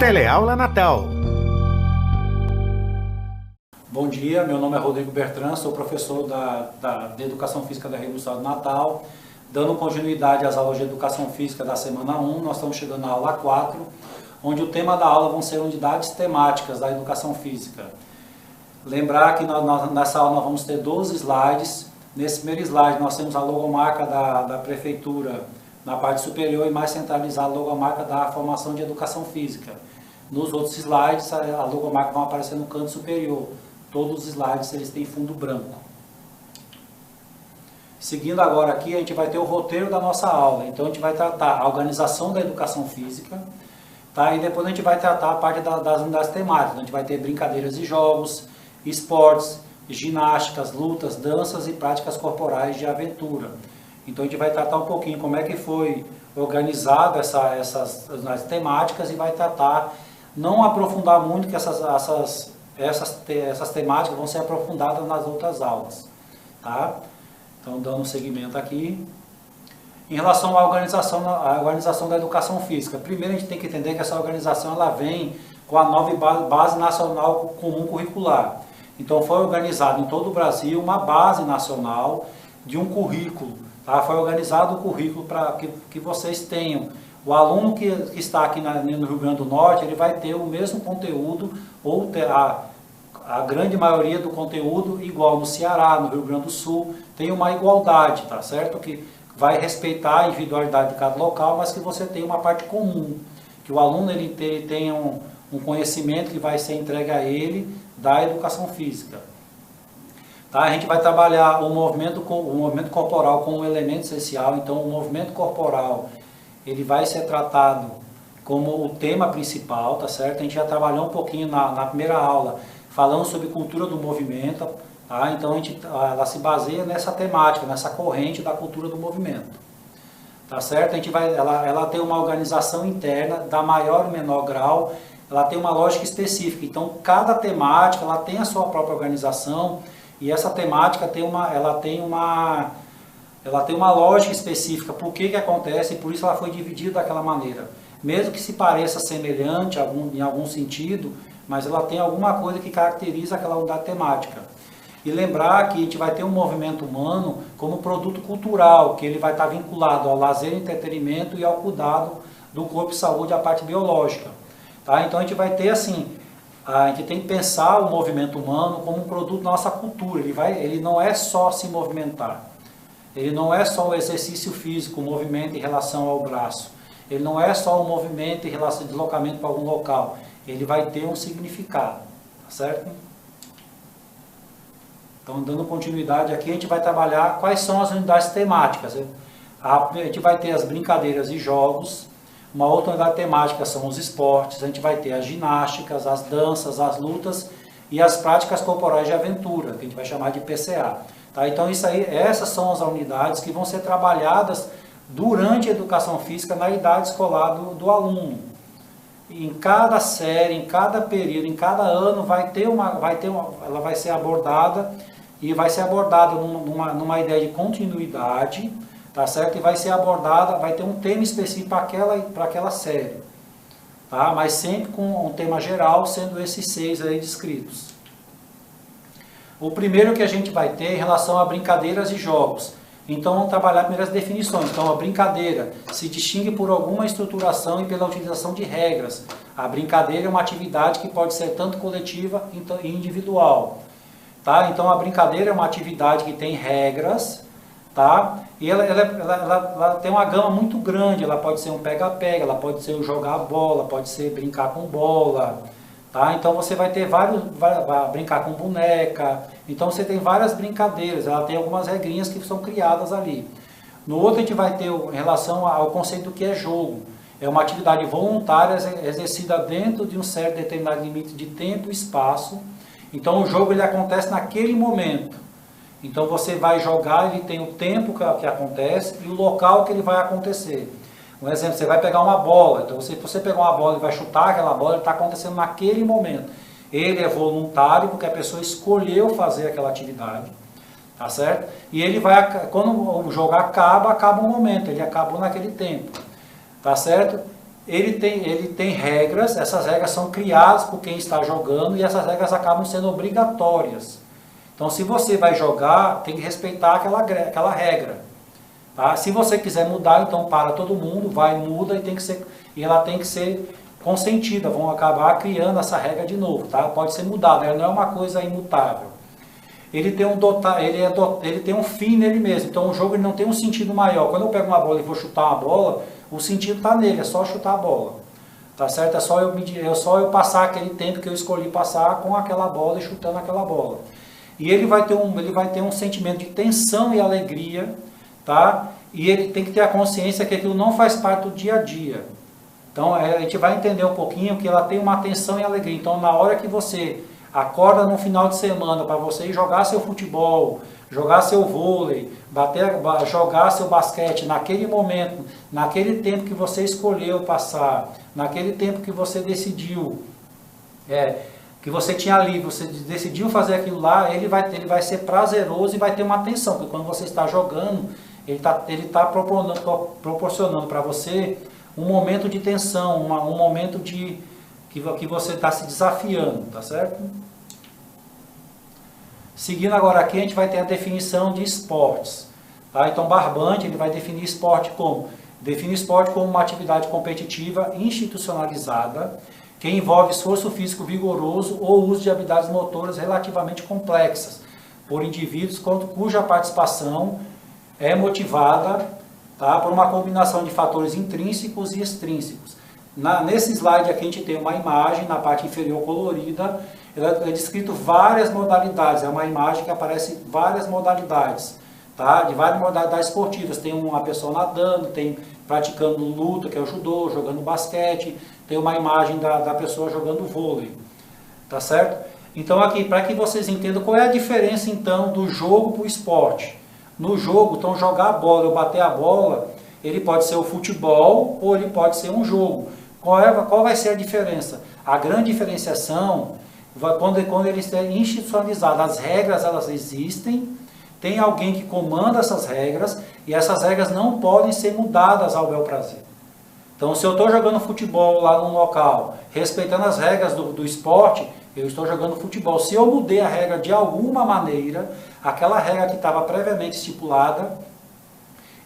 Teleaula Natal. Bom dia, meu nome é Rodrigo Bertrand, sou professor de Educação Física da Rede do Estado do Natal. Dando continuidade às aulas de Educação Física da semana 1, nós estamos chegando na aula 4, onde o tema da aula vão ser unidades temáticas da Educação Física. Lembrar que nessa aula nós vamos ter 12 slides. Nesse primeiro slide nós temos a logomarca da Prefeitura na parte superior e mais centralizada a logomarca da Formação de Educação Física. Nos outros slides a logomarca vai aparecer no canto superior. Todos os slides eles têm fundo branco. Seguindo agora aqui, a gente vai ter o roteiro da nossa aula. Então a gente vai tratar a organização da educação física, tá? E depois a gente vai tratar a parte das unidades temáticas. A gente vai ter brincadeiras e jogos, esportes, ginásticas, lutas, danças e práticas corporais de aventura. Então a gente vai tratar um pouquinho como é que foi organizado essas unidades temáticas e vai tratar, não aprofundar muito, que essas temáticas vão ser aprofundadas nas outras aulas, tá? Então, dando seguimento aqui. Em relação à organização da educação física, primeiro a gente tem que entender que essa organização ela vem com a nova Base Nacional Comum Curricular. Então, foi organizado em todo o Brasil uma base nacional de um currículo, tá? Foi organizado o currículo para que vocês tenham. O aluno que está aqui no Rio Grande do Norte, ele vai ter o mesmo conteúdo, ou terá a grande maioria do conteúdo igual no Ceará, no Rio Grande do Sul, tem uma igualdade, tá certo? Que vai respeitar a individualidade de cada local, mas que você tem uma parte comum, que o aluno ele tenha um conhecimento que vai ser entregue a ele da educação física. Tá? A gente vai trabalhar o movimento corporal como um elemento essencial, então o movimento corporal ele vai ser tratado como o tema principal, tá certo? A gente já trabalhou um pouquinho na primeira aula, falando sobre cultura do movimento, tá? Então ela se baseia nessa temática, nessa corrente da cultura do movimento, tá certo? Ela tem uma organização interna, da maior ou menor grau, ela tem uma lógica específica, então cada temática ela tem a sua própria organização e essa temática ela tem uma lógica específica, por que acontece e por isso ela foi dividida daquela maneira. Mesmo que se pareça semelhante em algum sentido, mas ela tem alguma coisa que caracteriza aquela unidade temática. E lembrar que a gente vai ter um movimento humano como produto cultural, que ele vai estar vinculado ao lazer, entretenimento e ao cuidado do corpo e saúde, a parte biológica. Tá? Então a gente vai ter assim, a gente tem que pensar o movimento humano como um produto da nossa cultura. Ele não é só se movimentar, ele não é só o exercício físico, o movimento em relação ao braço, ele não é só o movimento em relação ao deslocamento para algum local, ele vai ter um significado, tá certo? Então, dando continuidade aqui, a gente vai trabalhar quais são as unidades temáticas. A gente vai ter as brincadeiras e jogos, uma outra unidade temática são os esportes, a gente vai ter as ginásticas, as danças, as lutas e as práticas corporais de aventura, que a gente vai chamar de PCA. Tá? Então, essas são as unidades que vão ser trabalhadas durante a educação física na idade escolar do aluno. Em cada série, em cada período, em cada ano ela vai ser abordada e vai ser abordada numa ideia de continuidade, tá certo? E vai ser abordada, vai ter um tema específico para aquela série, tá? Mas sempre com um tema geral, sendo esses 6 aí descritos. O primeiro que a gente vai ter em relação a brincadeiras e jogos. Então, vamos trabalhar primeiras definições. Então, a brincadeira se distingue por alguma estruturação e pela utilização de regras. A brincadeira é uma atividade que pode ser tanto coletiva e individual. Tá? Então, a brincadeira é uma atividade que tem regras, tá? E ela tem uma gama muito grande. Ela pode ser um pega-pega, ela pode ser jogar bola, pode ser brincar com bola. Tá? Então você vai ter vai brincar com boneca, então você tem várias brincadeiras, ela tem algumas regrinhas que são criadas ali. No outro a gente vai ter em relação ao conceito do que é jogo, é uma atividade voluntária exercida dentro de um certo determinado limite de tempo e espaço, então o jogo ele acontece naquele momento, então você vai jogar, ele tem o tempo que acontece e o local que ele vai acontecer. Um exemplo, você vai pegar uma bola, então se você pegar uma bola e vai chutar aquela bola, ele está acontecendo naquele momento. Ele é voluntário porque a pessoa escolheu fazer aquela atividade, tá certo? E ele quando o jogo acaba o momento, ele acabou naquele tempo, tá certo? ele tem regras, essas regras são criadas por quem está jogando e essas regras acabam sendo obrigatórias. Então, se você vai jogar, tem que respeitar aquela regra. Tá? Se você quiser mudar, então para todo mundo, vai, muda e ela tem que ser consentida. Vão acabar criando essa regra de novo. Tá? Pode ser mudada, ela não é uma coisa imutável. Ele tem um fim nele mesmo. Então o jogo ele não tem um sentido maior. Quando eu pego uma bola e vou chutar uma bola, o sentido está nele, é só chutar a bola. Tá certo? É só eu passar aquele tempo que eu escolhi passar com aquela bola e chutando aquela bola. E ele vai ter um sentimento de tensão e alegria, tá? E ele tem que ter a consciência que aquilo não faz parte do dia a dia. Então a gente vai entender um pouquinho que ela tem uma tensão e alegria. Então na hora que você acorda no final de semana para você ir jogar seu futebol, jogar seu vôlei, jogar seu basquete, naquele momento, naquele tempo que você escolheu passar, naquele tempo que você decidiu, que você tinha ali, você decidiu fazer aquilo lá, ele vai ser prazeroso e vai ter uma tensão, porque quando você está jogando, ele tá proporcionando para você um momento de tensão, um momento que você está se desafiando, tá certo? Seguindo agora aqui, a gente vai ter a definição de esportes. Tá? Então, Barbante ele vai definir esporte como? Define esporte como uma atividade competitiva institucionalizada que envolve esforço físico vigoroso ou uso de habilidades motoras relativamente complexas por indivíduos cuja participação é motivada, tá, por uma combinação de fatores intrínsecos e extrínsecos. Nesse slide aqui a gente tem uma imagem na parte inferior colorida, é descrito várias modalidades, é uma imagem que aparece várias modalidades, tá? De várias modalidades esportivas, tem uma pessoa nadando, tem praticando luta, que é o judô, jogando basquete, tem uma imagem da pessoa jogando vôlei, tá certo? Então aqui, para que vocês entendam qual é a diferença então do jogo para o esporte. No jogo, então jogar a bola ou bater a bola, ele pode ser o futebol ou ele pode ser um jogo. Qual vai ser a diferença? A grande diferenciação, quando ele está institucionalizado, as regras elas existem, tem alguém que comanda essas regras e essas regras não podem ser mudadas ao bel prazer. Então, se eu estou jogando futebol lá num local, respeitando as regras do esporte, eu estou jogando futebol. Se eu mudei a regra de alguma maneira, aquela regra que estava previamente estipulada,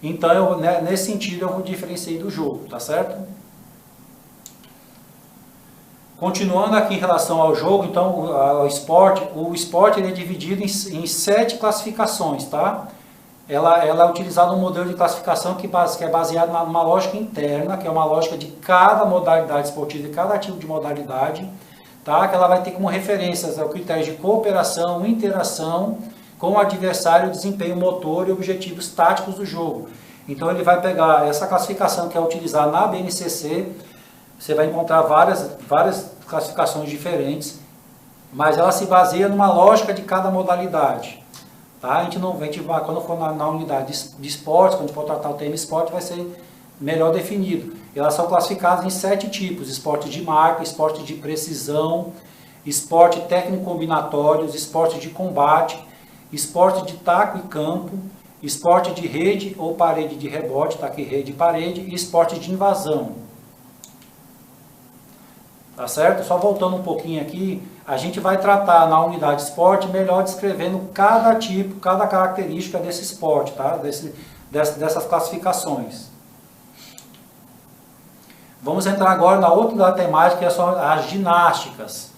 então nesse sentido eu diferenciei do jogo, tá certo? Continuando aqui em relação ao jogo, então ao esporte, o esporte ele é dividido em 7 classificações, tá? Ela é utilizada um modelo de classificação que é baseado numa lógica interna, que é uma lógica de cada modalidade esportiva, de cada tipo de modalidade, tá? Que ela vai ter como referências o critério de cooperação, interação com o adversário, desempenho motor e objetivos táticos do jogo. Então ele vai pegar essa classificação que é utilizada na BNCC. Você vai encontrar várias classificações diferentes, mas ela se baseia numa lógica de cada modalidade. Tá? Quando for na unidade de esportes, quando for tratar o tema esporte, vai ser melhor definido. Elas são classificadas em 7 tipos: esporte de marca, esporte de precisão, esporte técnico combinatórios, esporte de combate, esporte de taco e campo, esporte de rede ou parede de rebote, tá aqui rede e parede, e esporte de invasão. Tá certo? Só voltando um pouquinho aqui, a gente vai tratar na unidade esporte melhor descrevendo cada tipo, cada característica desse esporte, tá? Dessas classificações. Vamos entrar agora na outra temática, que são as ginásticas.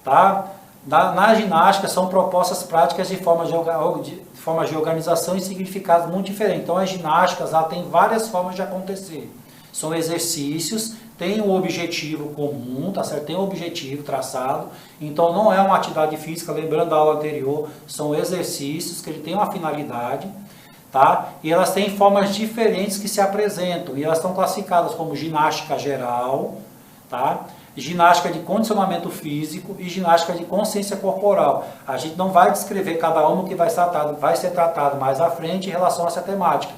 Tá? Na ginástica são propostas práticas de formas de organização e significados muito diferentes. Então as ginásticas têm várias formas de acontecer. São exercícios, tem um objetivo comum, tá certo? Tem um objetivo traçado, então não é uma atividade física, lembrando da aula anterior, são exercícios que ele tem uma finalidade, tá? E elas têm formas diferentes que se apresentam, e elas estão classificadas como ginástica geral, tá? Ginástica de condicionamento físico e ginástica de consciência corporal. A gente não vai descrever cada uma que vai ser tratado mais à frente em relação a essa temática.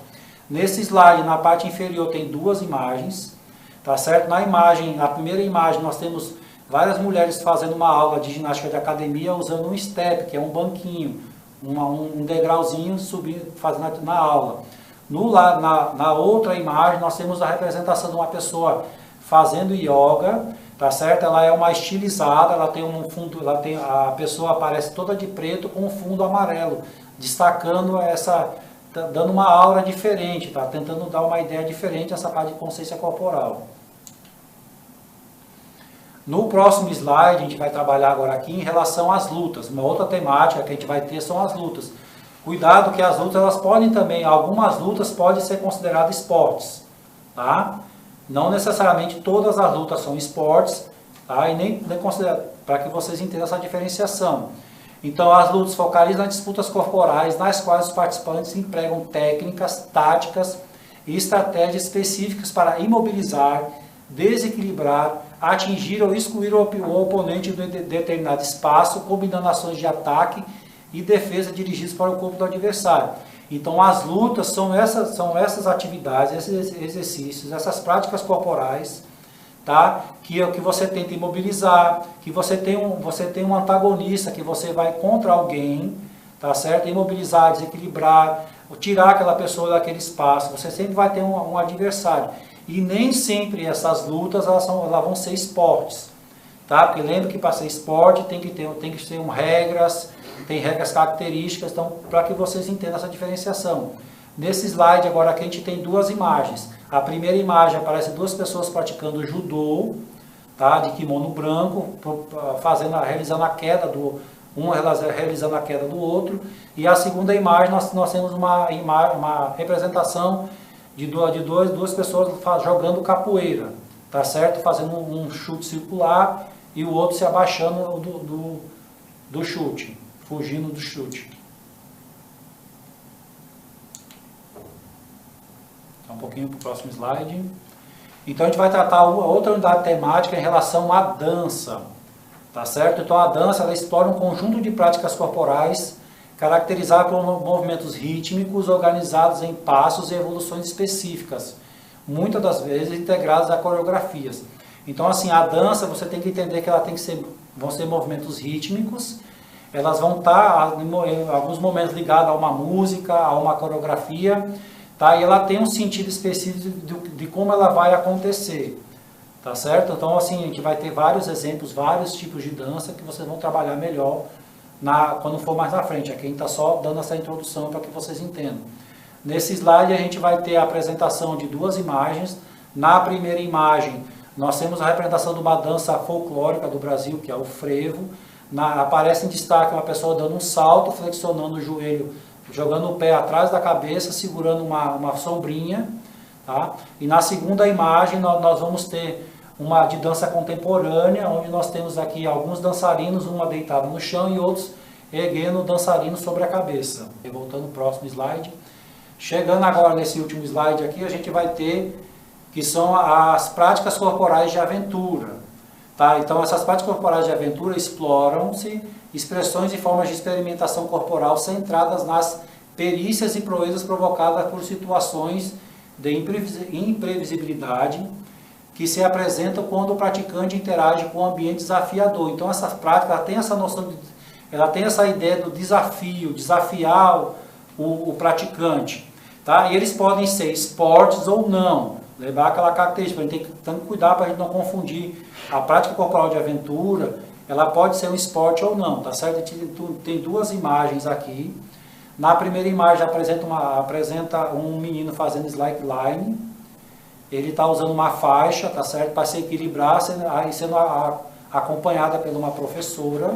Nesse slide, na parte inferior, tem 2 imagens, tá certo? Na primeira imagem, nós temos várias mulheres fazendo uma aula de ginástica de academia usando um step, que é um banquinho, um degrauzinho subindo, fazendo na aula. Na outra imagem, nós temos a representação de uma pessoa fazendo yoga, tá certo? Ela é uma estilizada, ela tem um fundo, a pessoa aparece toda de preto com um fundo amarelo, destacando dando uma aura diferente, tá? Tentando dar uma ideia diferente essa parte de consciência corporal. No próximo slide, a gente vai trabalhar agora aqui em relação às lutas. Uma outra temática que a gente vai ter são as lutas. Cuidado que as lutas, elas podem também, algumas lutas podem ser consideradas esportes, tá? Não necessariamente todas as lutas são esportes, tá? E nem para que vocês entendam essa diferenciação. Então, as lutas focalizam nas disputas corporais, nas quais os participantes empregam técnicas, táticas e estratégias específicas para imobilizar, desequilibrar, atingir ou excluir o oponente de determinado espaço, combinando ações de ataque e defesa dirigidas para o corpo do adversário. Então, as lutas são essas atividades, esses exercícios, essas práticas corporais, tá? Que você tenta imobilizar, que você tem um antagonista, que você vai contra alguém, tá certo? Imobilizar, desequilibrar, tirar aquela pessoa daquele espaço. Você sempre vai ter um adversário. E nem sempre essas lutas elas vão ser esportes, tá? Porque lembra que para ser esporte tem que ter regras, tem regras características, então para que vocês entendam essa diferenciação. Nesse slide agora aqui a gente tem duas imagens. A primeira imagem aparece duas pessoas praticando judô, tá? De kimono branco, realizando a queda realizando a queda do outro. E a segunda imagem nós temos uma representação de duas pessoas jogando capoeira, tá certo? Fazendo um chute circular e o outro se abaixando do chute, fugindo do chute. Um pouquinho para o próximo slide. Então a gente vai tratar outra unidade temática em relação à dança, tá certo? Então a dança ela explora um conjunto de práticas corporais caracterizado por movimentos rítmicos organizados em passos e evoluções específicas, muitas das vezes integradas a coreografias. Então assim, a dança você tem que entender que vão ser movimentos rítmicos, elas vão estar em alguns momentos ligadas a uma música, a uma coreografia, tá? E ela tem um sentido específico de como ela vai acontecer, tá certo? Então assim, a gente vai ter vários exemplos, vários tipos de dança que vocês vão trabalhar melhor quando for mais na frente. Aqui a gente está só dando essa introdução para que vocês entendam. Nesse slide a gente vai ter a apresentação de duas imagens. Na primeira imagem nós temos a representação de uma dança folclórica do Brasil, que é o frevo. Aparece em destaque uma pessoa dando um salto, flexionando o joelho, jogando o pé atrás da cabeça, segurando uma sombrinha, tá? E na segunda imagem nós vamos ter uma de dança contemporânea, onde nós temos aqui alguns dançarinos, uma deitada no chão e outros erguendo o dançarino sobre a cabeça. E voltando ao próximo slide. Chegando agora nesse último slide aqui, a gente vai ter que são as práticas corporais de aventura. Tá? Então essas práticas corporais de aventura exploram-se expressões e formas de experimentação corporal centradas nas perícias e proezas provocadas por situações de imprevisibilidade que se apresentam quando o praticante interage com um ambiente desafiador. Então essa prática ela tem essa noção, ela tem essa ideia do desafio, desafiar o praticante. Tá? E eles podem ser esportes ou não, levar aquela característica. A gente tem que cuidar para a gente não confundir. A prática corporal de aventura, ela pode ser um esporte ou não, tá certo? A gente tem duas imagens aqui. Na primeira imagem apresenta um menino fazendo slackline. Ele está usando uma faixa, tá certo? Para se equilibrar, sendo acompanhada por uma professora,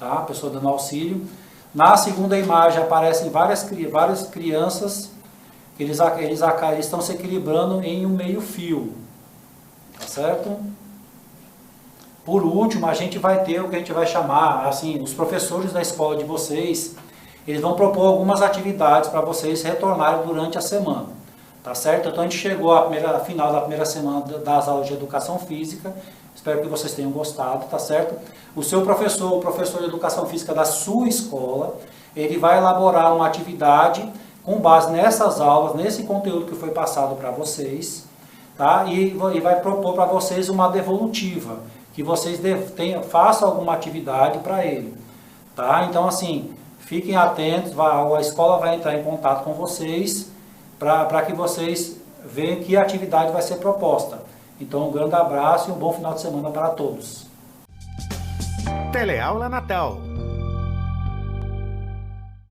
tá? A pessoa dando auxílio. Na segunda imagem aparecem várias crianças, eles estão se equilibrando em um meio fio, tá certo? Por último, a gente vai ter o que a gente vai chamar, assim, os professores da escola de vocês, eles vão propor algumas atividades para vocês retornarem durante a semana. Tá certo? Então a gente chegou à final da primeira semana das aulas de educação física. Espero que vocês tenham gostado, tá certo? O seu professor, o professor de educação física da sua escola, ele vai elaborar uma atividade com base nessas aulas, nesse conteúdo que foi passado para vocês, tá? E vai propor para vocês uma devolutiva, que vocês façam alguma atividade para ele, tá? Então assim, fiquem atentos, a escola vai entrar em contato com vocês, para que vocês vejam que atividade vai ser proposta. Então, um grande abraço e um bom final de semana para todos. Teleaula Natal.